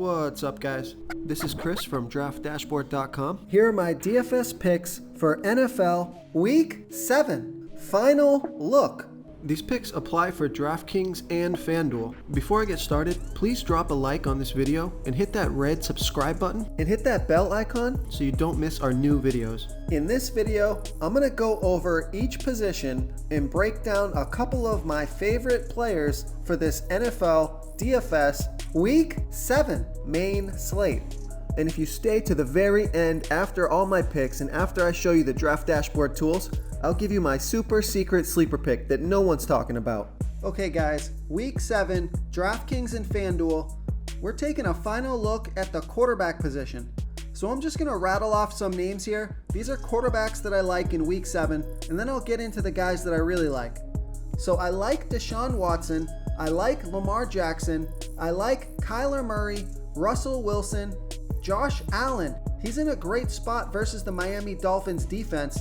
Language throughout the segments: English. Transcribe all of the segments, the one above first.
What's up, guys? This is Chris from DraftDashboard.com. Here are my DFS picks for NFL Week 7. Final look. These picks apply for DraftKings and FanDuel. Before I get started, please drop a like on this video and hit that red subscribe button And hit that bell icon so you don't miss our new videos. In this video, I'm going to go over each position and break down a couple of my favorite players for this NFL DFS Week 7 main slate. And if you stay to the very end after all my picks and after I show you the Draft Dashboard tools, I'll give you my super secret sleeper pick that no one's talking about. Okay guys, Week 7, DraftKings and FanDuel, we're taking a final look at the quarterback position. So I'm just going to rattle off some names here. These are quarterbacks that I like in Week 7, and then I'll get into the guys that I really like. So I like Deshaun Watson, I like Lamar Jackson, I like Kyler Murray, Russell Wilson, Josh Allen. He's in a great spot versus the Miami Dolphins defense,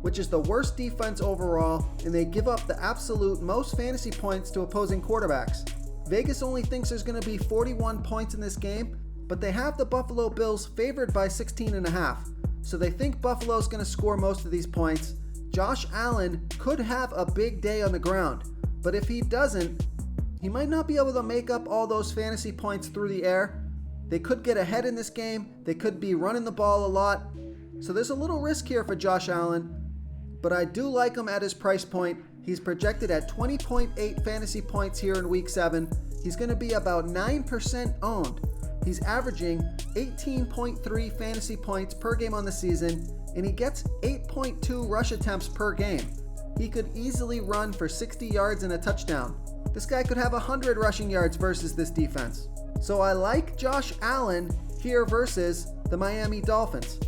which is the worst defense overall, and they give up the absolute most fantasy points to opposing quarterbacks. Vegas only thinks there's going to be 41 points in this game, but they have the Buffalo Bills favored by 16.5, so they think Buffalo's going to score most of these points. Josh Allen could have a big day on the ground, but if he doesn't, he might not be able to make up all those fantasy points through the air. They could get ahead in this game, they could be running the ball a lot, so there's a little risk here for Josh Allen. But I do like him at his price point. He's projected at 20.8 fantasy points here in Week 7. He's going to be about 9% owned. He's averaging 18.3 fantasy points per game on the season, and he gets 8.2 rush attempts per game. He could easily run for 60 yards and a touchdown. This guy could have 100 rushing yards versus this defense. So I like Josh Allen here versus the Miami Dolphins.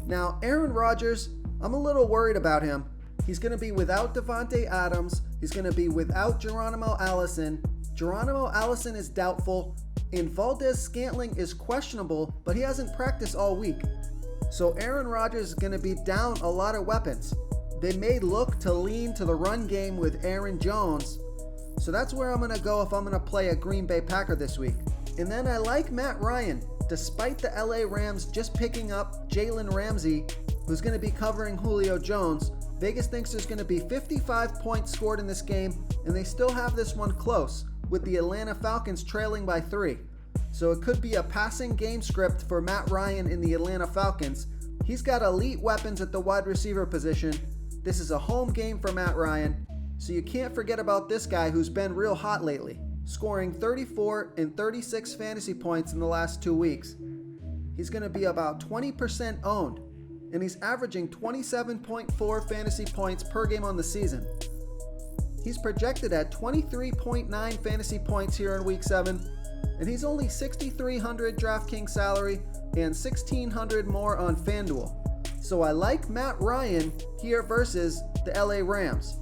Now, Aaron Rodgers, I'm a little worried about him. He's going to be without Devontae Adams. He's going to be without Geronimo Allison. Geronimo Allison is doubtful, and Valdez-Scantling is questionable, but he hasn't practiced all week. So Aaron Rodgers is going to be down a lot of weapons. They may look to lean to the run game with Aaron Jones. So that's where I'm going to go if I'm going to play a Green Bay Packer this week. And then I like Matt Ryan, despite the LA Rams just picking up Jalen Ramsey, who's going to be covering Julio Jones. Vegas thinks there's going to be 55 points scored in this game, and they still have this one close, with the Atlanta Falcons trailing by 3. So it could be a passing game script for Matt Ryan in the Atlanta Falcons. He's got elite weapons at the wide receiver position. This is a home game for Matt Ryan, so you can't forget about this guy who's been real hot lately, scoring 34 and 36 fantasy points in the last 2 weeks. He's going to be about 20% owned, and he's averaging 27.4 fantasy points per game on the season. He's projected at 23.9 fantasy points here in Week 7, and he's only $6,300 DraftKings salary and $1,600 more on FanDuel. So I like Matt Ryan here versus the LA Rams.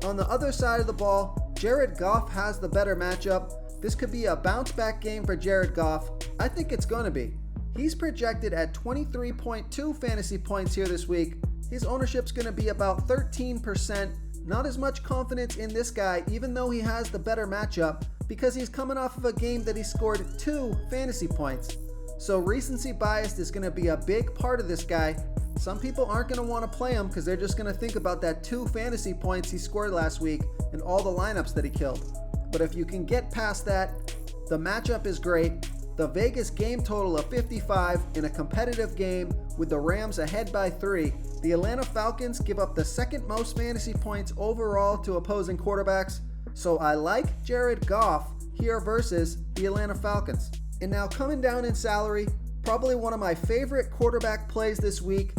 On the other side of the ball, Jared Goff has the better matchup. This could be a bounce back game for Jared Goff. I think it's going to be. He's projected at 23.2 fantasy points here this week. His ownership's going to be about 13%. Not as much confidence in this guy, even though he has the better matchup, because he's coming off of a game that he scored 2 fantasy points. So recency bias is going to be a big part of this guy. Some people aren't going to want to play him because they're just going to think about that 2 fantasy points he scored last week and all the lineups that he killed. But if you can get past that, the matchup is great. The Vegas game total of 55 in a competitive game with the Rams ahead by 3. The Atlanta Falcons give up the second most fantasy points overall to opposing quarterbacks. So I like Jared Goff here versus the Atlanta Falcons. And now coming down in salary, probably one of my favorite quarterback plays this week.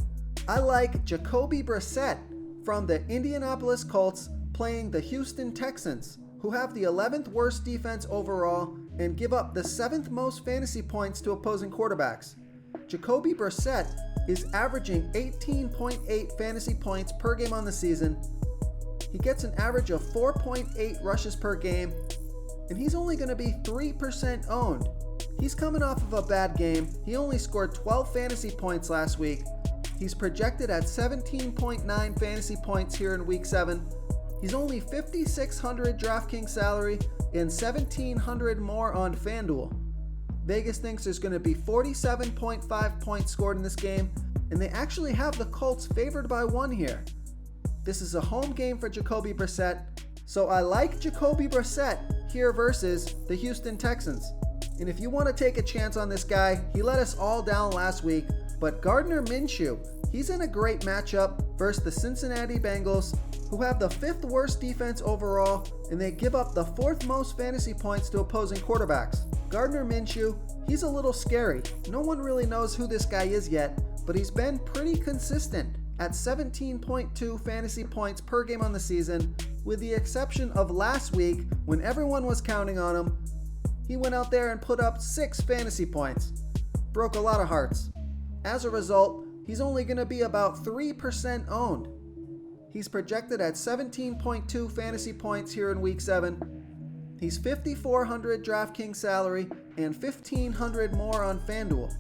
I like Jacoby Brissett from the Indianapolis Colts playing the Houston Texans, who have the 11th worst defense overall and give up the 7th most fantasy points to opposing quarterbacks. Jacoby Brissett is averaging 18.8 fantasy points per game on the season. He gets an average of 4.8 rushes per game, and he's only going to be 3% owned. He's coming off of a bad game. He only scored 12 fantasy points last week. He's projected at 17.9 fantasy points here in Week 7. He's only $5,600 DraftKings salary and $1,700 more on FanDuel. Vegas thinks there's going to be 47.5 points scored in this game, and they actually have the Colts favored by 1 here. This is a home game for Jacoby Brissett, so I like Jacoby Brissett here versus the Houston Texans. And if you want to take a chance on this guy, he let us all down last week, but Gardner Minshew, he's in a great matchup versus the Cincinnati Bengals, who have the 5th worst defense overall, and they give up the 4th most fantasy points to opposing quarterbacks. Gardner Minshew, he's a little scary. No one really knows who this guy is yet, but he's been pretty consistent at 17.2 fantasy points per game on the season, with the exception of last week when everyone was counting on him. He went out there and put up 6 fantasy points. Broke a lot of hearts. As a result, he's only going to be about 3% owned. He's projected at 17.2 fantasy points here in Week 7. He's $5,400 DraftKings salary and $1,500 more on FanDuel.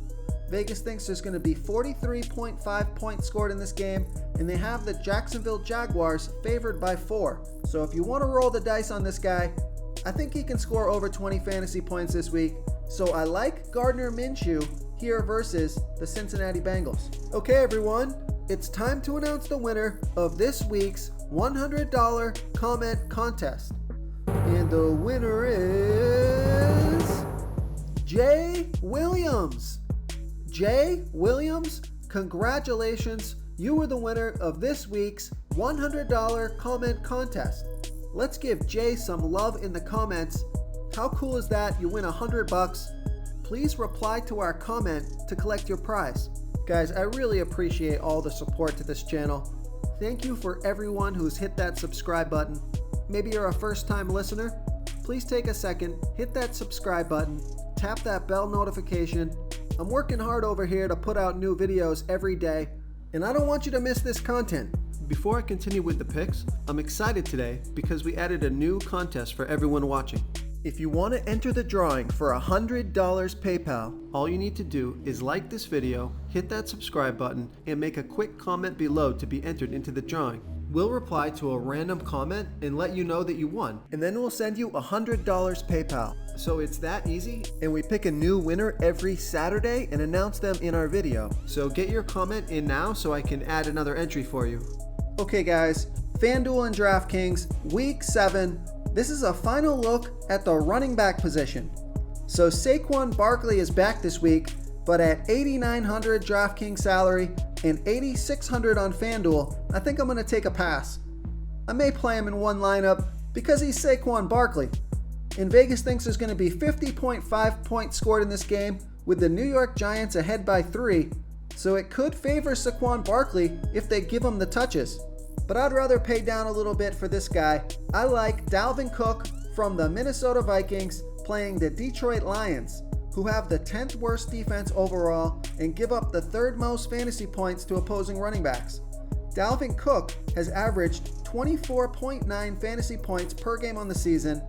Vegas thinks there's going to be 43.5 points scored in this game, and they have the Jacksonville Jaguars favored by 4. So if you want to roll the dice on this guy, I think he can score over 20 fantasy points this week. So I like Gardner Minshew here versus the Cincinnati Bengals. Okay, everyone, it's time to announce the winner of this week's $100 comment contest. And the winner is Jay Williams. Jay Williams, congratulations. You were the winner of this week's $100 comment contest. Let's give Jay some love in the comments. How cool is that? You win $100. Please reply to our comment to collect your prize. Guys, I really appreciate all the support to this channel. Thank you for everyone who's hit that subscribe button. Maybe you're a first-time listener. Please take a second, hit that subscribe button, tap that bell notification. I'm working hard over here to put out new videos every day, and I don't want you to miss this content. Before I continue with the picks, I'm excited today because we added a new contest for everyone watching. If you want to enter the drawing for $100 PayPal, all you need to do is like this video, hit that subscribe button, and make a quick comment below to be entered into the drawing. We'll reply to a random comment and let you know that you won, and then we'll send you $100 PayPal. So it's that easy, and we pick a new winner every Saturday and announce them in our video. So get your comment in now so I can add another entry for you. Okay guys, FanDuel and DraftKings, Week 7. This is a final look at the running back position. So Saquon Barkley is back this week, but at $8,900 DraftKings salary and $8,600 on FanDuel, I think I'm going to take a pass. I may play him in one lineup because he's Saquon Barkley. And Vegas thinks there's going to be 50.5 points scored in this game, with the New York Giants ahead by 3, so it could favor Saquon Barkley if they give him the touches. But I'd rather pay down a little bit for this guy. I like Dalvin Cook from the Minnesota Vikings playing the Detroit Lions, who have the 10th worst defense overall and give up the 3rd most fantasy points to opposing running backs. Dalvin Cook has averaged 24.9 fantasy points per game on the season.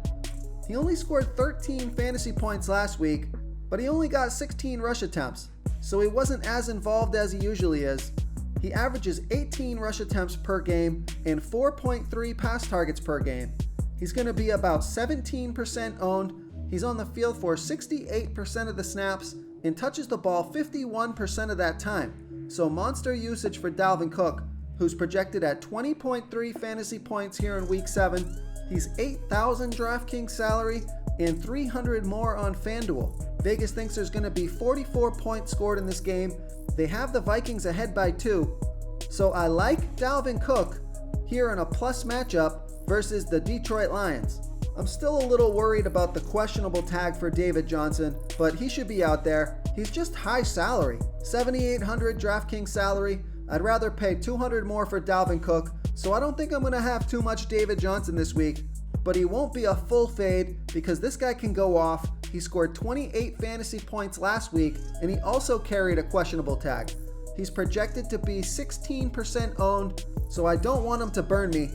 He only scored 13 fantasy points last week, but he only got 16 rush attempts, so he wasn't as involved as he usually is. He averages 18 rush attempts per game and 4.3 pass targets per game. He's going to be about 17% owned. He's on the field for 68% of the snaps and touches the ball 51% of that time. So monster usage for Dalvin Cook, who's projected at 20.3 fantasy points here in Week 7. He's $8,000 DraftKings salary and $300 more on FanDuel. Vegas thinks there's going to be 44 points scored in this game. They have the Vikings ahead by 2. So I like Dalvin Cook here in a plus matchup versus the Detroit Lions. I'm still a little worried about the questionable tag for David Johnson, but he should be out there. He's just high salary, $7,800 DraftKings salary. I'd rather pay $200 more for Dalvin Cook, so I don't think I'm going to have too much David Johnson this week. But he won't be a full fade because this guy can go off. He scored 28 fantasy points last week, and he also carried a questionable tag. He's projected to be 16% owned, so I don't want him to burn me,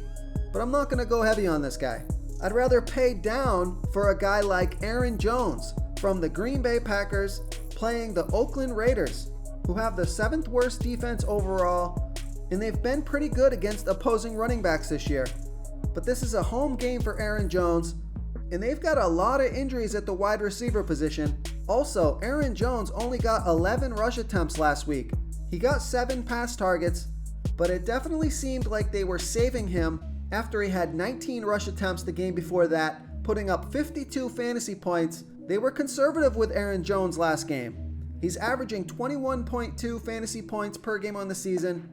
but I'm not going to go heavy on this guy. I'd rather pay down for a guy like Aaron Jones from the Green Bay Packers playing the Oakland Raiders, who have the 7th worst defense overall, and they've been pretty good against opposing running backs this year. But this is a home game for Aaron Jones, and they've got a lot of injuries at the wide receiver position, Also, Aaron Jones only got 11 rush attempts last week. He got 7 pass targets, but it definitely seemed like they were saving him after he had 19 rush attempts the game before that, putting up 52 fantasy points. They were conservative with Aaron Jones last game. He's averaging 21.2 fantasy points per game on the season.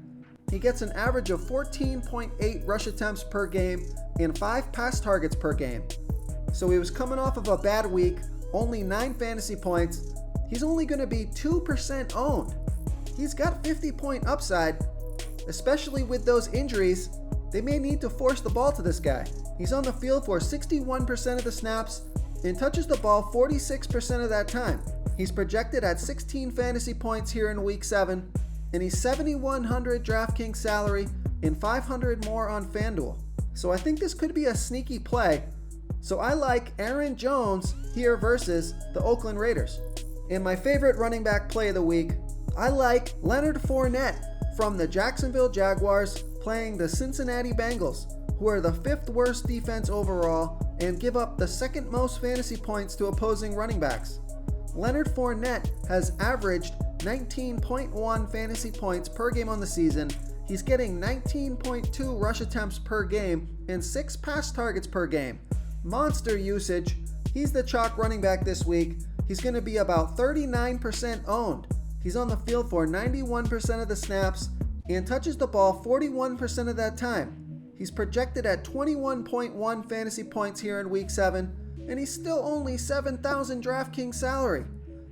He gets an average of 14.8 rush attempts per game and 5 pass targets per game. So he was coming off of a bad week, only 9 fantasy points. He's only going to be 2% owned. He's got 50-point upside, especially with those injuries. They may need to force the ball to this guy. He's on the field for 61% of the snaps and touches the ball 46% of that time. He's projected at 16 fantasy points here in week 7, and he's $7,100 DraftKings salary and $500 more on FanDuel. So I think this could be a sneaky play. So I like Aaron Jones here versus the Oakland Raiders. And my favorite running back play of the week, I like Leonard Fournette from the Jacksonville Jaguars playing the Cincinnati Bengals, who are the 5th worst defense overall and give up the 2nd most fantasy points to opposing running backs. Leonard Fournette has averaged 19.1 fantasy points per game on the season. He's getting 19.2 rush attempts per game and 6 pass targets per game. Monster usage. He's the chalk running back this week. He's going to be about 39% owned. He's on the field for 91% of the snaps and touches the ball 41% of that time. He's projected at 21.1 fantasy points here in week 7, and he's still only $7,000 DraftKings salary.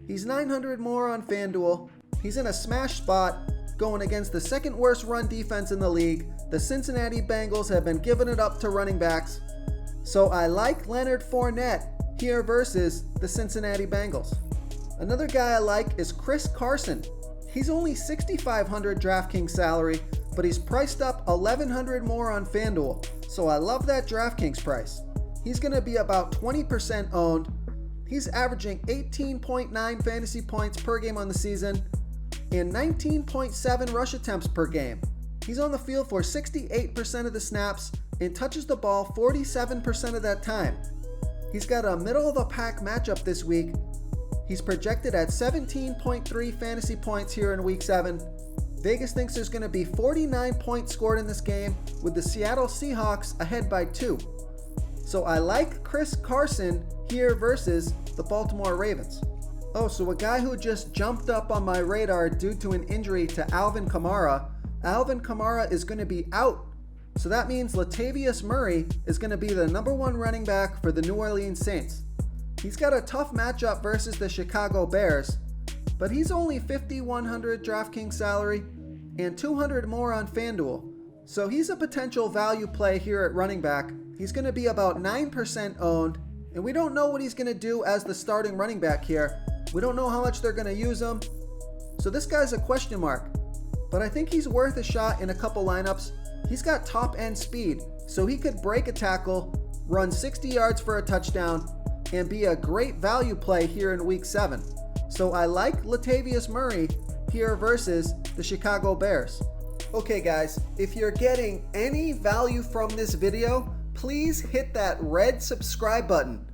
He's $900 more on FanDuel. He's in a smash spot going against the 2nd worst run defense in the league. The Cincinnati Bengals have been giving it up to running backs. So I like Leonard Fournette here versus the Cincinnati Bengals. Another guy I like is Chris Carson. He's only $6,500 DraftKings salary, but he's priced up $1,100 more on FanDuel. So I love that DraftKings price. He's going to be about 20% owned. He's averaging 18.9 fantasy points per game on the season and 19.7 rush attempts per game. He's on the field for 68% of the snaps and touches the ball 47% of that time. He's got a middle-of-the-pack matchup this week. He's projected at 17.3 fantasy points here in week 7. Vegas thinks there's going to be 49 points scored in this game, with the Seattle Seahawks ahead by 2. So I like Chris Carson here versus the Baltimore Ravens. Oh, so a guy who just jumped up on my radar due to an injury to Alvin Kamara. Alvin Kamara is going to be out. So that means Latavius Murray is going to be the number 1 running back for the New Orleans Saints. He's got a tough matchup versus the Chicago Bears, but he's only $5,100 DraftKings salary and $200 more on FanDuel. So he's a potential value play here at running back. He's going to be about 9% owned, and we don't know what he's going to do as the starting running back here. We don't know how much they're going to use him. So this guy's a question mark, but I think he's worth a shot in a couple lineups. He's got top end speed, so he could break a tackle, run 60 yards for a touchdown, and be a great value play here in week 7. So I like Latavius Murray here versus the Chicago Bears. Okay guys, if you're getting any value from this video, please hit that red subscribe button.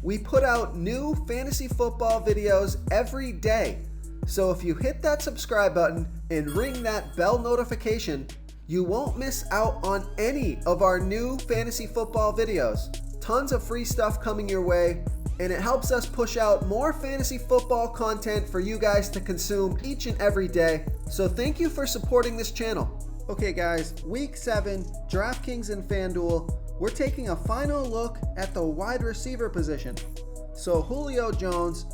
We put out new fantasy football videos every day. So if you hit that subscribe button and ring that bell notification, you won't miss out on any of our new fantasy football videos. Tons of free stuff coming your way, and it helps us push out more fantasy football content for you guys to consume each and every day. So thank you for supporting this channel. Okay guys, week 7, DraftKings and FanDuel, we're taking a final look at the wide receiver position. So Julio Jones,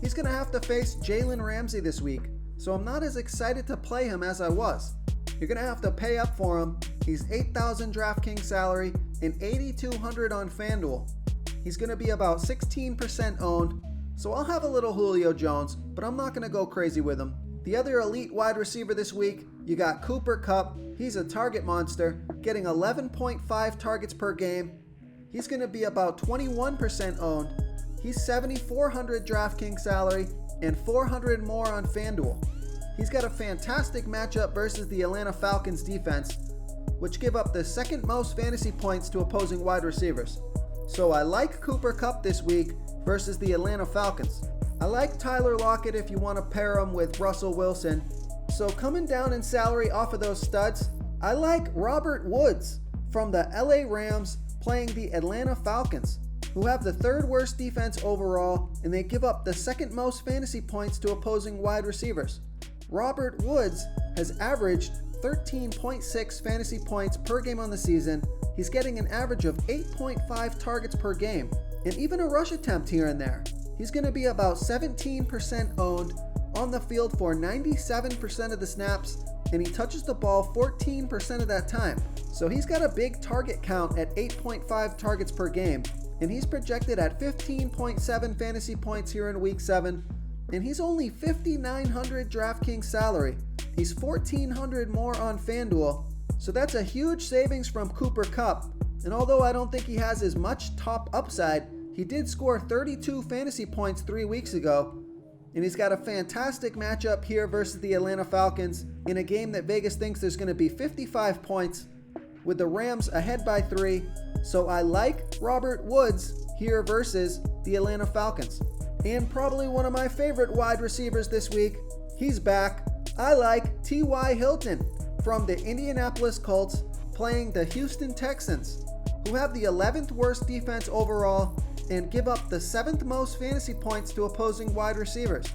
he's going to have to face Jalen Ramsey this week. So I'm not as excited to play him as I was. You're going to have to pay up for him. He's $8,000 DraftKings salary and $8,200 on FanDuel. He's going to be about 16% owned. So I'll have a little Julio Jones, but I'm not going to go crazy with him. The other elite wide receiver this week, you got Cooper Kupp. He's a target monster, getting 11.5 targets per game. He's going to be about 21% owned. He's $7,400 DraftKings salary and $400 more on FanDuel. He's got a fantastic matchup versus the Atlanta Falcons defense, which give up the 2nd most fantasy points to opposing wide receivers. So I like Cooper Kupp this week versus the Atlanta Falcons. I like Tyler Lockett if you want to pair him with Russell Wilson. So coming down in salary off of those studs, I like Robert Woods from the LA Rams playing the Atlanta Falcons, who have the third worst defense overall, and they give up the second most fantasy points to opposing wide receivers. Robert Woods has averaged 13.6 fantasy points per game on the season. He's getting an average of 8.5 targets per game, and even a rush attempt here and there. He's going to be about 17% owned, on the field for 97% of the snaps, and he touches the ball 14% of that time. So he's got a big target count at 8.5 targets per game, and he's projected at 15.7 fantasy points here in week 7, and he's only $5,900 DraftKings salary. He's $1,400 more on FanDuel, so that's a huge savings from Cooper Kupp. And although I don't think he has as much top upside, he did score 32 fantasy points 3 weeks ago, and he's got a fantastic matchup here versus the Atlanta Falcons in a game that Vegas thinks there's going to be 55 points, with the Rams ahead by 3. So I like Robert Woods here versus the Atlanta Falcons. And probably one of my favorite wide receivers this week, he's back. I like T.Y. Hilton from the Indianapolis Colts playing the Houston Texans, who have the 11th worst defense overall and give up the 7th most fantasy points to opposing wide receivers.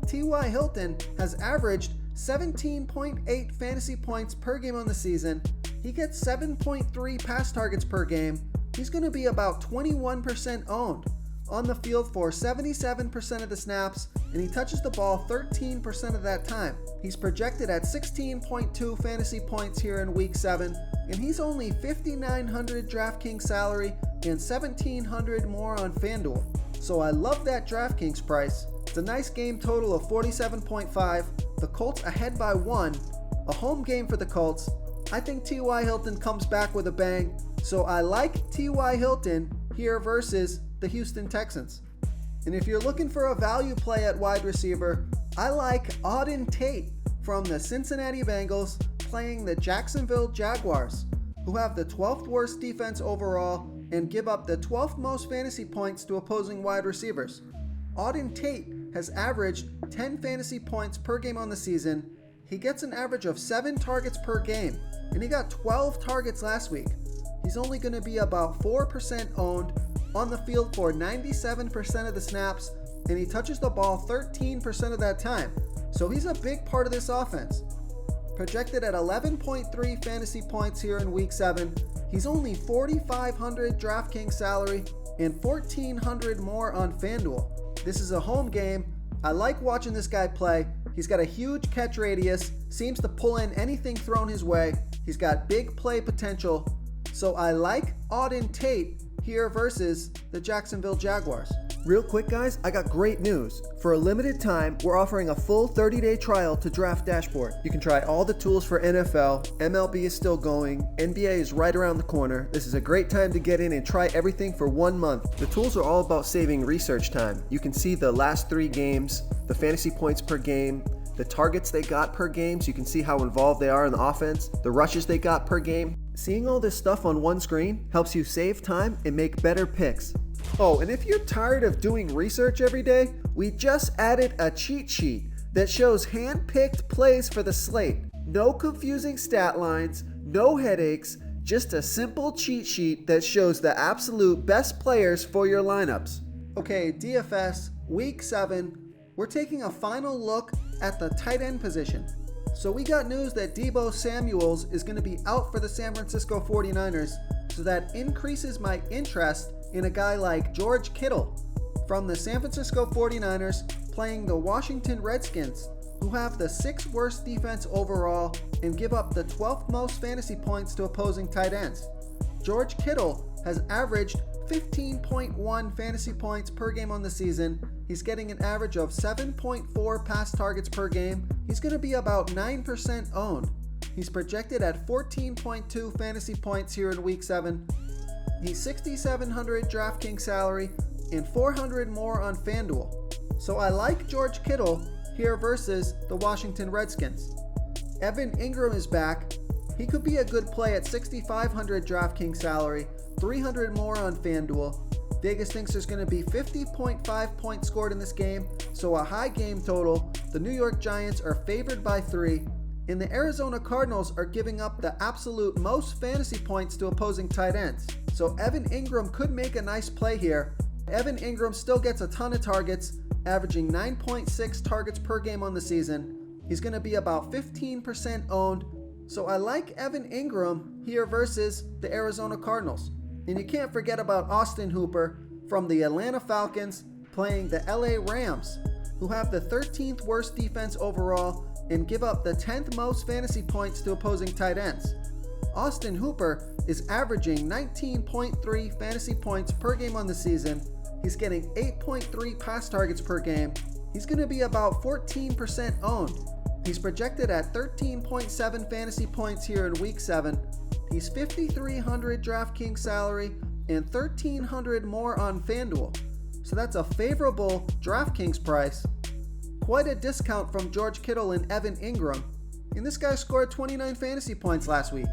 T.Y. Hilton has averaged 17.8 fantasy points per game on the season. He gets 7.3 pass targets per game. He's going to be about 21% owned, on the field for 77% of the snaps, and he touches the ball 13% of that time. He's projected at 16.2 fantasy points here in week 7, and he's only $5,900 DraftKings salary and $1,700 more on FanDuel. So I love that DraftKings price. It's a nice game total of 47.5. The Colts ahead by 1. A home game for the Colts. I think T.Y. Hilton comes back with a bang. So I like T.Y. Hilton here versus the Houston Texans. And if you're looking for a value play at wide receiver, I like Auden Tate from the Cincinnati Bengals playing the Jacksonville Jaguars, who have the 12th worst defense overall and give up the 12th most fantasy points to opposing wide receivers. Auden Tate has averaged 10 fantasy points per game on the season. He gets an average of 7 targets per game, and he got 12 targets last week. He's only going to be about 4% owned, on the field for 97% of the snaps, and he touches the ball 13% of that time. So he's a big part of this offense. Projected at 11.3 fantasy points here in week 7. He's only $4,500 DraftKings salary and $1,400 more on FanDuel. This is a home game. I like watching this guy play. He's got a huge catch radius, seems to pull in anything thrown his way. He's got big play potential. So I like Auden Tate here versus the Jacksonville Jaguars. Real quick, guys, I got great news. For a limited time, we're offering a full 30-day trial to Draft Dashboard. You can try all the tools for NFL, MLB is still going, NBA is right around the corner. This is a great time to get in and try everything for 1 month. The tools are all about saving research time. You can see the last 3 games, the fantasy points per game, the targets they got per game, so you can see how involved they are in the offense, the rushes they got per game. Seeing all this stuff on one screen helps you save time and make better picks. Oh, and if you're tired of doing research every day, we just added a cheat sheet that shows hand-picked plays for the slate. No confusing stat lines, no headaches, just a simple cheat sheet that shows the absolute best players for your lineups. Okay, DFS, week 7, we're taking a final look at the tight end position. So we got news that Deebo Samuels is going to be out for the San Francisco 49ers, so that increases my interest in a guy like George Kittle from the San Francisco 49ers playing the Washington Redskins, who have the 6th worst defense overall and give up the 12th most fantasy points to opposing tight ends. George Kittle has averaged 15.1 fantasy points per game on the season. He's getting an average of 7.4 pass targets per game. He's going to be about 9% owned. He's projected at 14.2 fantasy points here in week 7. He's $6,700 DraftKings salary and $400 more on FanDuel. So I like George Kittle here versus the Washington Redskins. Evan Ingram is back. He could be a good play at $6,500 DraftKings salary, $300 more on FanDuel. Vegas thinks there's going to be 50.5 points scored in this game, so a high game total. The New York Giants are favored by 3, and the Arizona Cardinals are giving up the absolute most fantasy points to opposing tight ends. So Evan Ingram could make a nice play here. Evan Ingram still gets a ton of targets, averaging 9.6 targets per game on the season. He's going to be about 15% owned, so I like Evan Ingram here versus the Arizona Cardinals. And you can't forget about Austin Hooper from the Atlanta Falcons playing the LA Rams, who have the 13th worst defense overall and give up the 10th most fantasy points to opposing tight ends. Austin Hooper is averaging 19.3 fantasy points per game on the season. He's getting 8.3 pass targets per game. He's going to be about 14% owned. He's projected at 13.7 fantasy points here in Week 7. He's $5,300 DraftKings salary and $1,300 more on FanDuel. So that's a favorable DraftKings price. Quite a discount from George Kittle and Evan Ingram. And this guy scored 29 fantasy points last week.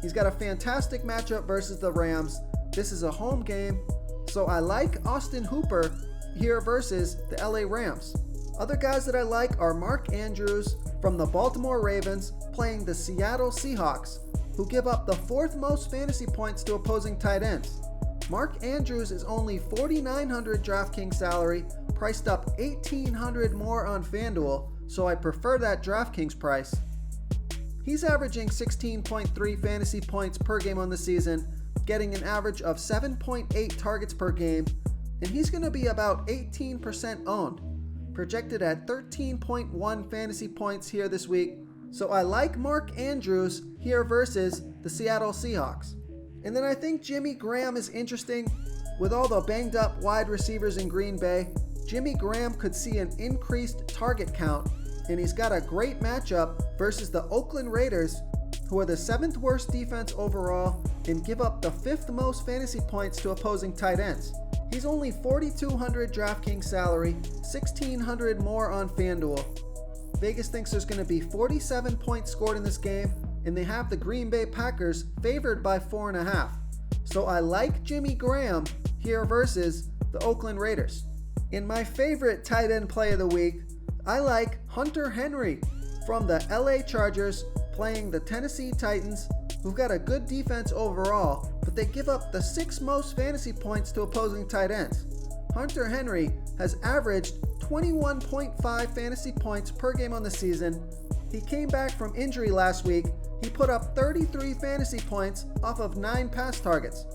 He's got a fantastic matchup versus the Rams. This is a home game. So I like Austin Hooper here versus the LA Rams. Other guys that I like are Mark Andrews from the Baltimore Ravens playing the Seattle Seahawks, who give up the 4th most fantasy points to opposing tight ends. Mark Andrews is only $4,900 DraftKings salary, priced up $1,800 more on FanDuel, so I prefer that DraftKings price. He's averaging 16.3 fantasy points per game on the season, getting an average of 7.8 targets per game, and he's going to be about 18% owned, projected at 13.1 fantasy points here this week. So I like Mark Andrews here versus the Seattle Seahawks. And then I think Jimmy Graham is interesting. With all the banged up wide receivers in Green Bay, Jimmy Graham could see an increased target count, and he's got a great matchup versus the Oakland Raiders, who are the 7th worst defense overall and give up the 5th most fantasy points to opposing tight ends. He's only $4,200 DraftKings salary, $1,600 more on FanDuel. Vegas thinks there's going to be 47 points scored in this game, and they have the Green Bay Packers favored by 4.5. So I like Jimmy Graham here versus the Oakland Raiders. In my favorite tight end play of the week, I like Hunter Henry from the LA Chargers playing the Tennessee Titans, who've got a good defense overall, but they give up the 6th most fantasy points to opposing tight ends. Hunter Henry has averaged 21.5 fantasy points per game on the season. He came back from injury last week. He put up 33 fantasy points off of 9 pass targets.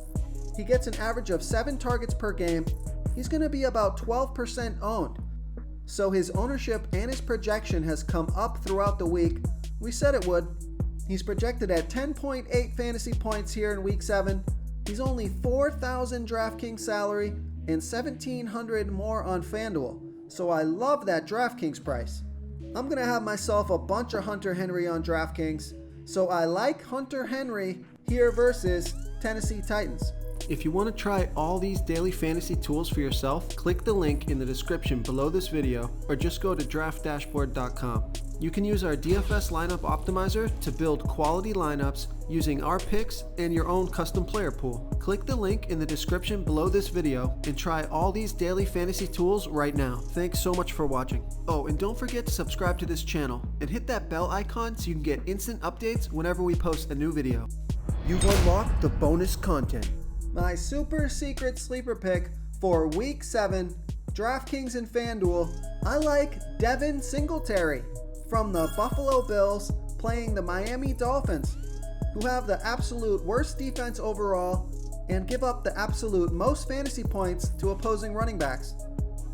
He gets an average of 7 targets per game. He's going to be about 12% owned. So his ownership and his projection has come up throughout the week. We said it would. He's projected at 10.8 fantasy points here in Week 7. He's only $4,000 DraftKings salary and $1,700 more on FanDuel. So I love that DraftKings price. I'm going to have myself a bunch of Hunter Henry on DraftKings. So I like Hunter Henry here versus Tennessee Titans. If you want to try all these daily fantasy tools for yourself, click the link in the description below this video or just go to draftdashboard.com. You can use our DFS lineup optimizer to build quality lineups using our picks and your own custom player pool. Click the link in the description below this video and try all these daily fantasy tools right now. Thanks so much for watching. Oh, and don't forget to subscribe to this channel and hit that bell icon so you can get instant updates whenever we post a new video. You've unlocked the bonus content. My super secret sleeper pick for Week 7, DraftKings and FanDuel, I like Devin Singletary from the Buffalo Bills playing the Miami Dolphins, who have the absolute worst defense overall and give up the absolute most fantasy points to opposing running backs.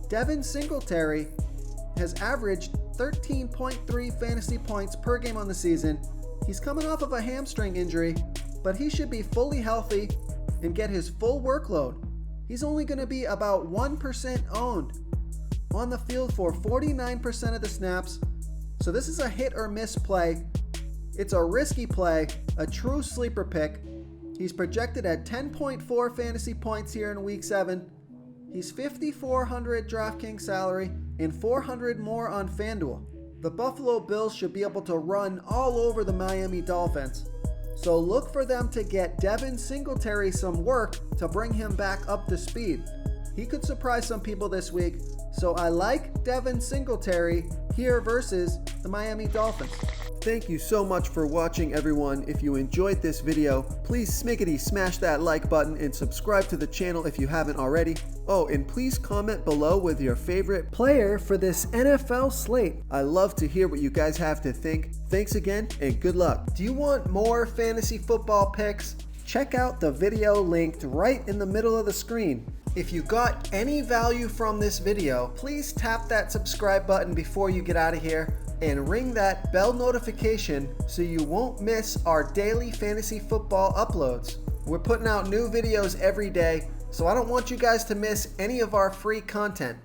Devin Singletary has averaged 13.3 fantasy points per game on the season. He's coming off of a hamstring injury, but he should be fully healthy and get his full workload. He's only going to be about 1% owned, on the field for 49% of the snaps. So this is a hit or miss play. It's a risky play, a true sleeper pick. He's projected at 10.4 fantasy points here in Week 7. He's $5,400 DraftKings salary and $400 more on FanDuel. The Buffalo Bills should be able to run all over the Miami Dolphins. So look for them to get Devin Singletary some work to bring him back up to speed. He could surprise some people this week, so I like Devin Singletary here versus the Miami Dolphins. Thank you so much for watching, everyone. If you enjoyed this video, please smiggity smash that like button and subscribe to the channel if you haven't already. Oh, and please comment below with your favorite player for this NFL slate. I love to hear what you guys have to think. Thanks again and good luck. Do you want more fantasy football picks? Check out the video linked right in the middle of the screen. If you got any value from this video, please tap that subscribe button before you get out of here and ring that bell notification so you won't miss our daily fantasy football uploads. We're putting out new videos every day, so I don't want you guys to miss any of our free content.